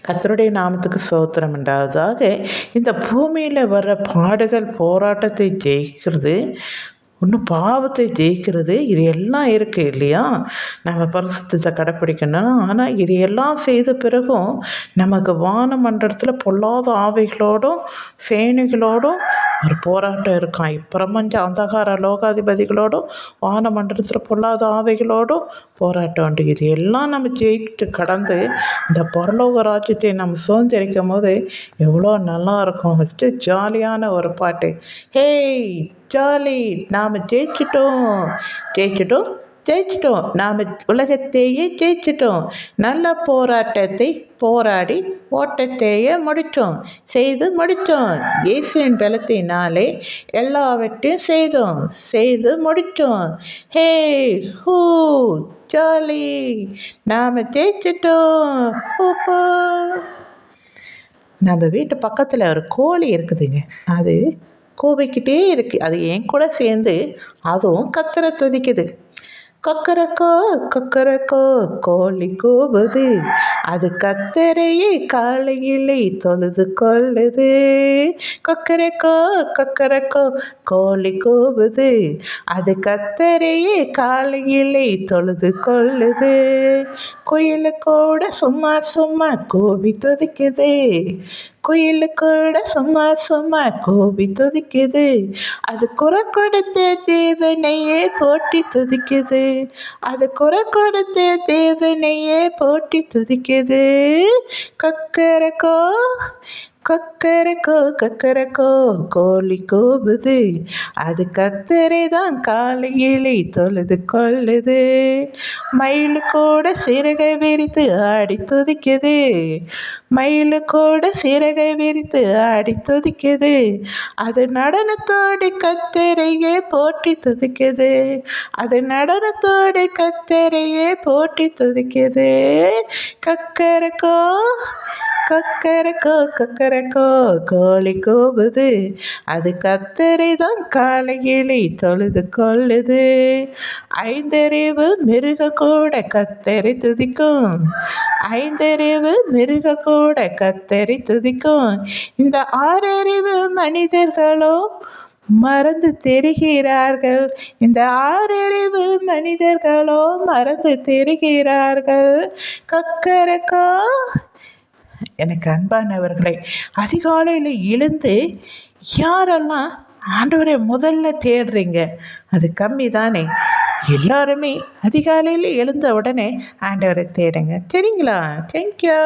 கர்த்தருடைய நாமத்துக்கு ஸ்தோத்திரம் உண்டாவதாக. இந்த பூமியில் வர்ற பாடுகள், போராட்டத்தை ஜெயிக்கிறது, இன்னும் பாவத்தை ஜெயிக்கிறது, இது எல்லாம் இருக்குது இல்லையா? நம்ம பரிசுத்தத்தை கடைப்பிடிக்கணும். ஆனால் இது எல்லாம் செய்த பிறகும் நமக்கு வானமண்டலத்தில் பொல்லாத ஆவிகளோடும் சேனைகளோடும் ஒரு போராட்டம் இருக்கான். இப்பிரபஞ்ச அந்தகார லோகாதிபதிகளோடும் வானமண்டலத்தில் பொல்லாத ஆவிகளோடும் போராட்டம் உண்டு. இது எல்லாம் நம்ம ஜெயித்து கடந்து இந்த பரலோக ராஜ்யத்தை நம்ம சுதந்திரிக்கும் போது எவ்வளோ நல்லா இருக்கும். ஃபஸ்ட்டு ஜாலியான ஒரு பாட்டு. ஹேய் ஜாலி, நாம் ஜெயிச்சிட்டோம் ஜெயிச்சிட்டோம் ஜெயிச்சிட்டோம், நாம் உலகத்தையே ஜெயிச்சிட்டோம், நல்ல போராட்டத்தை போராடி ஓட்டத்தையே முடித்தோம், செய்து முடித்தோம், இயேசுவின் பலத்தினாலே எல்லாவற்றையும் செய்து முடித்தோம். ஹே ஹூ ஜாலி, நாம் ஜெயிச்சிட்டோம். ஹூஹூ. நம்ம வீட்டு பக்கத்தில் ஒரு கோழி இருக்குதுங்க. அது கூவிக்கிட்டே இருக்குது. அது என் கூட சேர்ந்து அதுவும் கத்தரை துதிக்குது. கொக்கரக்கோ கொக்கரக்கோ கோழி கூவுது, அது கத்தரையே காலையிலே தொழுது கொள்ளுது. கொக்கரக்கோ கொக்கரக்கோ கோழி கூவுது, அது கத்தரையே காலையிலே தொழுது கொள்ளுது. குயிலு கூட சும்மா சும்மா கூவி துதிக்குது, குயிலு கூட சும்மா சும்மா கூவி துதிக்குது, அது குரல் கொடுத்த தேவனையே போற்றி துதிக்குது, அது குரல் கொடுத்த தேவனையே போற்றி துதிக்குது. கொக்கரக்கோ கொக்கரக்கோ கொக்கரக்கோ கோழி கூவுது, அது கத்தரை தான் காலையிலே தொழுது கொள்ளுது. மயில் கூட சிறகை விரித்து ஆடி துதிக்குது, மயில் கூட சிறகை விரித்து ஆடி துதிக்குது, அது நடனத்தோடு கத்தரையே போற்றி துதிக்குது, அது நடனத்தோடு கத்தரையே போற்றி துதிக்குது. கக்கரக்கோ கொக்கரக்கோ கொக்கரக்கோ கோழி கூவுது, அது கத்தரை தான் காலையிலே தொழுது கொள்ளுது. ஐந்தறிவு மிருக கூட கத்தரை துதிக்கும், ஐந்தறிவு மிருக கூட கத்தரை துதிக்கும், இந்த ஆறறிவு மனிதர்களோ மறந்து தெரிகிறார்கள், இந்த ஆறறிவு மனிதர்களோ மறந்து தெரிகிறார்கள். கொக்கரக்கோ. எனக்கு அன்பானவர்களை, அதிகாலையில் எழுந்து யாரெல்லாம் ஆண்டவரை முதல்ல தேடுறீங்க? அது கம்மி தானே. எல்லாருமே அதிகாலையில் எழுந்த உடனே ஆண்டவரை தேடுங்க, சரிங்களா? தேங்க்யூ.